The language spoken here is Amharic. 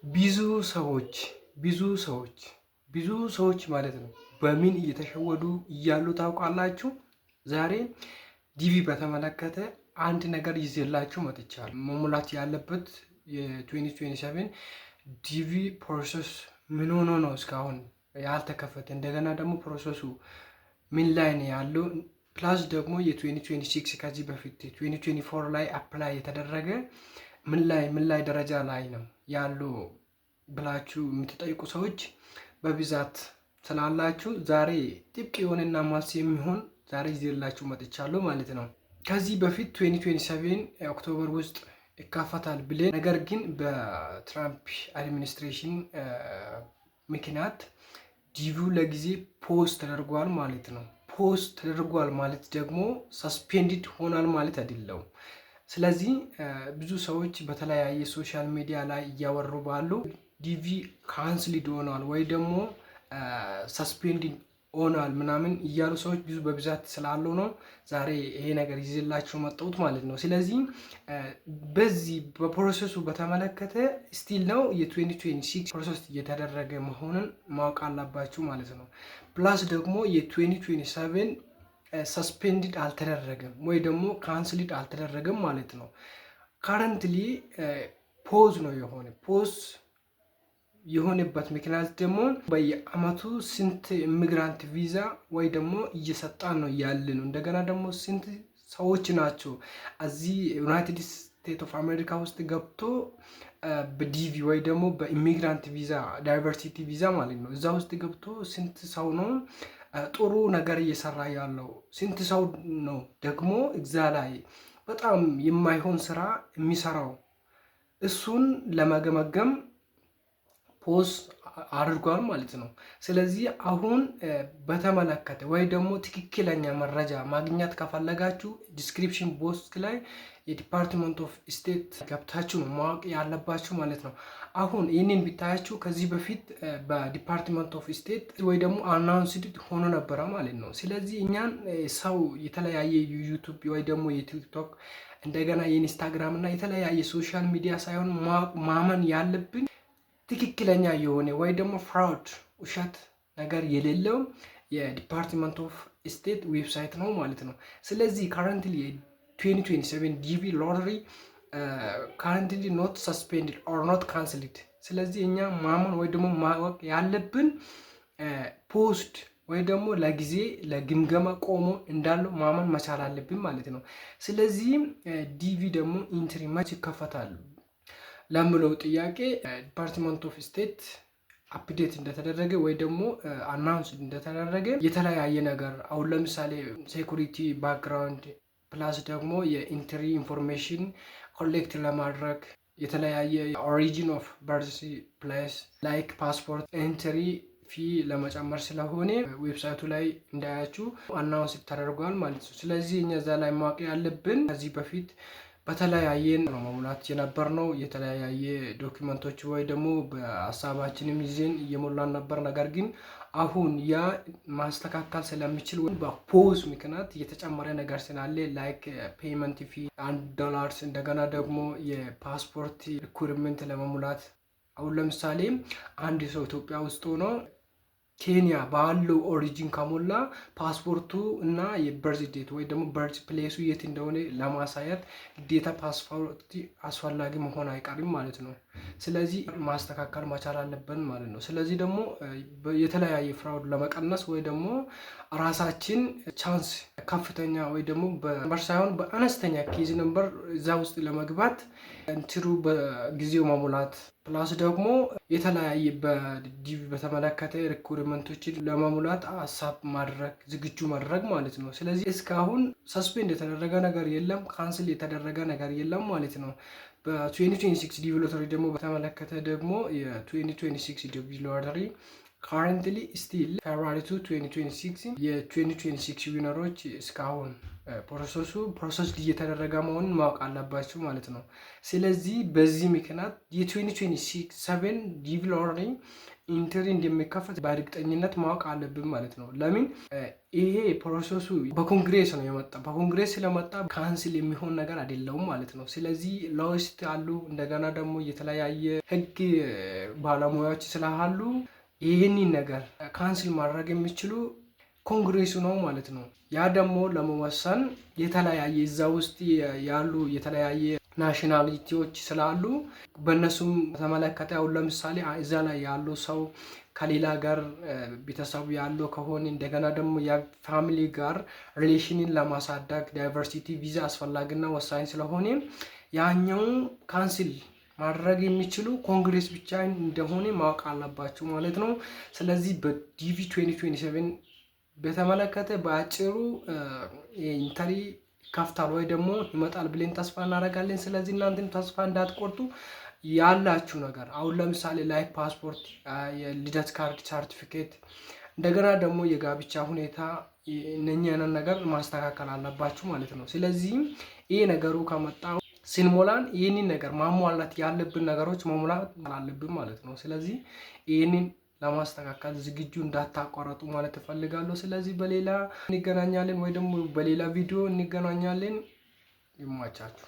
ብዙ ሰዎች ማለት ነው በምን እየተሸወዱ እያሉ ታውቃላችሁ? ዛሬ ዲቪ በተመለከተ አንድ ነገር ይዤላችሁ መጥቻለሁ። መሙላት ያለበት የ2027 ዲቪ ፕሮሰስ ምን ሆኖ ነው እስካሁን ያልተከፈተ? እንደገና ደግሞ ፕሮሰሱ ምን ላይ ነው ያለው? ፕላስ ደግሞ የ2026 ከዚህ በፊት 2024 ላይ አፕላይ የተደረገ ምን ላይ ደረጃ ላይ ነው ያሉ ብላችሁ የምትጠይቁ ሰዎች በብዛት ስላላችሁ ዛሬ ጥብቅ የሆነና ማስ የሚሆን ዛሬ ይዤላችሁ መጥቻለሁ ማለት ነው። ከዚህ በፊት 2027 ኦክቶበር ውስጥ ይካፈታል ብለን፣ ነገር ግን በትራምፕ አድሚኒስትሬሽን ምክንያት ዲቪው ለጊዜ ፖስት ተደርጓል ማለት ነው። ፖስት ተደርጓል ማለት ደግሞ ሰስፔንድድ ሆኗል ማለት አይደለም። ስለዚህ ብዙ ሰዎች በተለያየ ሶሻል ሚዲያ ላይ እያወሩ ባሉ ዲቪ ካንስልድ ሆኗል ወይ ደግሞ ሰስፔንድድ ሆኗል ምናምን እያሉ ሰዎች ብዙ በብዛት ስላሉ ነው ዛሬ ይሄ ነገር ይዤላችሁ መጣሁት ማለት ነው። ስለዚህ በዚህ በፕሮሰሱ በተመለከተ ስቲል ነው የ2026 ፕሮሰስ እየተደረገ መሆኑን ማወቅ አለባችሁ ማለት ነው። ፕላስ ደግሞ የ2027 ሰስፔንድድ አልተደረገም ወይ ደግሞ ካንስልድ አልተደረገም ማለት ነው። ካረንትሊ ፖዝ ነው ፖዝ የሆነበት ምክንያት ደግሞ በየአመቱ ስንት ኢሚግራንት ቪዛ ወይ ደግሞ እየሰጣን ነው ያለ ነው። እንደገና ደግሞ ስንት ሰዎች ናቸው እዚህ ዩናይትድ ስቴትስ ኦፍ አሜሪካ ውስጥ ገብቶ በዲቪ ወይ ደግሞ በኢሚግራንት ቪዛ ዳይቨርሲቲ ቪዛ ማለት ነው እዛ ውስጥ ገብቶ ስንት ሰው ነው ጥሩ ነገር እየሰራ ያለው? ስንት ሰው ነው ደግሞ እዛ ላይ በጣም የማይሆን ስራ የሚሰራው? እሱን ለመገመገም ፖዝ አድርጓል ማለት ነው። ስለዚህ አሁን በተመለከተ ወይ ደግሞ ትክክለኛ መረጃ ማግኘት ከፈለጋችሁ ዲስክሪፕሽን ቦክስ ላይ የዲፓርትመንት ኦፍ ስቴት ገብታችሁ ነው ማወቅ ያለባችሁ ማለት ነው። አሁን ይህንን ቢታያችሁ ከዚህ በፊት በዲፓርትመንት ኦፍ ስቴት ወይ ደግሞ አናውንስድ ሆኖ ነበረ ማለት ነው። ስለዚህ እኛን ሰው የተለያየ ዩቱብ ወይ ደግሞ የቲክቶክ እንደገና የኢንስታግራም እና የተለያየ ሶሻል ሚዲያ ሳይሆን ማመን ያለብን ትክክለኛ የሆነ ወይ ደግሞ ፍራውድ ውሸት ነገር የሌለው የዲፓርትመንት ኦፍ ስቴት ዌብሳይት ነው ማለት ነው። ስለዚህ ካረንትሊ 2027 ዲቪ ሎተሪ ካረንትሊ ኖት ሰስፔንድድ ኦር ኖት ካንስልድ። ስለዚህ እኛ ማመን ወይ ደግሞ ማወቅ ያለብን ፖስት ወይ ደግሞ ለጊዜ ለግምገማ ቆሞ እንዳለው ማመን መቻል አለብን ማለት ነው። ስለዚህ ዲቪ ደግሞ ኢንትሪ መች ይከፈታል ለምለው ጥያቄ ዲፓርትመንት ኦፍ ስቴት አፕዴት እንደተደረገ ወይ ደግሞ አናውንስ እንደተደረገ የተለያየ ነገር አሁን ለምሳሌ ሴኩሪቲ ባክግራውንድ ፕላስ ደግሞ የኢንትሪ ኢንፎርሜሽን ኮሌክት ለማድረግ የተለያየ ኦሪጂን ኦፍ በርዝ ፕሌስ ላይክ ፓስፖርት ኤንትሪ ፊ ለመጨመር ስለሆነ ዌብሳይቱ ላይ እንዳያችሁ አናውንስ ተደርጓል ማለት ነው። ስለዚህ እኛ እዛ ላይ ማወቅ ያለብን ከዚህ በፊት በተለያየ ነው መሙላት የነበር ነው የተለያየ ዶክመንቶች ወይ ደግሞ በሀሳባችንም ይዘን እየሞላን ነበር። ነገር ግን አሁን ያ ማስተካከል ስለሚችል በፖዝ ምክንያት የተጨመረ ነገር ስላለ ላይክ ፔይመንት ፊ $1 እንደገና ደግሞ የፓስፖርት ሪኩርመንት ለመሙላት አሁን ለምሳሌ አንድ ሰው ኢትዮጵያ ውስጥ ሆኖ ኬንያ ባለው ኦሪጂን ከሞላ ፓስፖርቱ እና የበርዝ ዴት ወይ ደግሞ በርዝ ፕሌሱ የት እንደሆነ ለማሳየት ግዴታ ፓስፖርት አስፈላጊ መሆን አይቀርም ማለት ነው። ስለዚህ ማስተካከል መቻል አለብን ማለት ነው። ስለዚህ ደግሞ የተለያየ ፍራውድ ለመቀነስ ወይ ደግሞ ራሳችን ቻንስ ከፍተኛ ወይ ደግሞ በነምበር ሳይሆን በአነስተኛ ኬዝ ነምበር እዛ ውስጥ ለመግባት እንትሩ በጊዜው መሙላት ፕላስ ደግሞ የተለያየ በዲቪ በተመለከተ ሪኩርመንቶችን ለመሙላት ሀሳብ ማድረግ ዝግጁ ማድረግ ማለት ነው። ስለዚህ እስካሁን ሰስፔንድ የተደረገ ነገር የለም፣ ካንስል የተደረገ ነገር የለም ማለት ነው። በ2026 ዲቪ ሎተሪ ደግሞ በተመለከተ ደግሞ የ2026 ዲቪ ሎተሪ ካረንትሊ ስቲል ፌብሩዋሪ 2026 የ2026 ዊነሮች እስካሁን ፕሮሰስ እየተደረገ መሆኑን ማወቅ አለባችሁ ማለት ነው። ስለዚህ በዚህ ምክንያት የ2027 ዲቪ ሎተሪ ኢንትሪ እንደሚከፈት በእርግጠኝነት ማወቅ አለብን ማለት ነው። ለምን ይሄ ፕሮሰሱ በኮንግሬስ ነው የመጣ። በኮንግሬስ ስለመጣ ካንስል የሚሆን ነገር አይደለውም ማለት ነው። ስለዚህ ለውስጥ አሉ እንደገና ደግሞ የተለያየ ህግ ባለሙያዎች ስላሉ ይህንን ነገር ካንስል ማድረግ የሚችሉ ኮንግሬሱ ነው ማለት ነው። ያ ደግሞ ለመወሰን የተለያየ እዛ ውስጥ ያሉ የተለያየ ናሽናሊቲዎች ስላሉ በእነሱም ተመለከተ። አሁን ለምሳሌ እዛ ላይ ያሉ ሰው ከሌላ ጋር ቤተሰቡ ያለው ከሆነ እንደገና ደግሞ የፋሚሊ ጋር ሪሌሽንን ለማሳደግ ዳይቨርሲቲ ቪዛ አስፈላጊና ወሳኝ ስለሆነ ያኛው ካንስል ማድረግ የሚችሉ ኮንግሬስ ብቻ እንደሆነ ማወቅ አለባችሁ ማለት ነው። ስለዚህ በዲቪ 2027 በተመለከተ በአጭሩ ኢንተሪ ከፍታል ወይ ደግሞ ይመጣል ብለን ተስፋ እናደርጋለን። ስለዚህ እናንተም ተስፋ እንዳትቆርጡ ያላችሁ ነገር አሁን ለምሳሌ ላይክ ፓስፖርት፣ የልደት ካርድ፣ ሰርቲፊኬት እንደገና ደግሞ የጋብቻ ሁኔታ እነኛን ነገር ማስተካከል አለባችሁ ማለት ነው። ስለዚህ ይሄ ነገሩ ከመጣ ስንሞላን ይህንን ነገር ማሟላት ያለብን ነገሮች መሙላት አለብን ማለት ነው። ስለዚህ ይህንን ለማስተካከል ዝግጁ እንዳታቋረጡ ማለት እፈልጋለሁ። ስለዚህ በሌላ እንገናኛለን ወይ ደግሞ በሌላ ቪዲዮ እንገናኛለን። ይሟቻችሁ።